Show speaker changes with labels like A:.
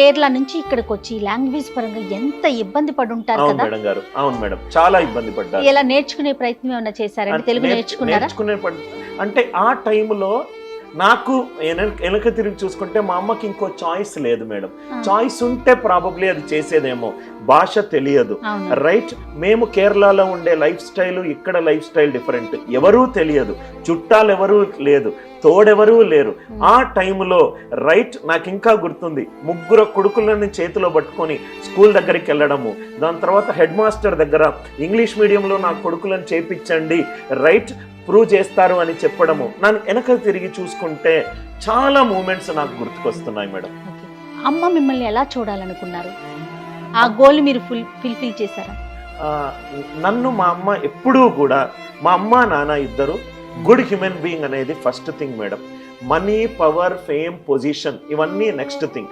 A: కేరళ నుంచి ఇక్కడికి వచ్చి లాంగ్వేజ్ పరంగా ఎంత ఇబ్బంది పడి ఉంటారు
B: అవును
A: కదా.
B: మేడం గారు, అవును మేడం, చాలా ఇబ్బంది పడ్డారు.
A: ఎలా నేర్చుకునే ప్రయత్నం ఏమైనా చేశారండి? తెలుగు నేర్చుకున్నారా?
B: అంటే ఆ టైంలో నాకు వెనక తిరిగి చూసుకుంటే మా అమ్మకి ఇంకో చాయిస్ లేదు మేడం. చాయిస్ ఉంటే ప్రాబబ్లీ అది చేసేదేమో, భాష తెలియదు, రైట్. మేము కేరళలో ఉండే లైఫ్ స్టైల్, ఇక్కడ లైఫ్ స్టైల్ డిఫరెంట్, ఎవరూ తెలియదు, చుట్టాలు ఎవరూ లేదు, తోడెవరూ లేరు. ఆ టైంలో రైట్, నాకు ఇంకా గుర్తుంది, 3 కొడుకులని చేతిలో పట్టుకొని స్కూల్ దగ్గరికి వెళ్ళడము, దాని తర్వాత హెడ్ మాస్టర్ దగ్గర ఇంగ్లీష్ మీడియంలో నా కొడుకులను చేపించండి, రైట్, ప్రూవ్ చేస్తారు అని చెప్పడము. నన్ను వెనక తిరిగి చూసుకుంటే చాలా మూమెంట్స్ నాకు గుర్తుకొస్తున్నాయి మేడం.
A: అమ్మ మిమ్మల్ని ఎలా చూడాలనుకున్నారు? ఆ గోల్ మీరు ఫుల్ఫిల్ చేశారా?
B: నన్ను మా అమ్మ ఎప్పుడూ కూడా, మా అమ్మ నాన్న ఇద్దరు గుడ్ హ్యూమన్ బీయింగ్ అనేది first thing madam. Money, power, fame, position ఇవన్నీ నెక్స్ట్ థింగ్.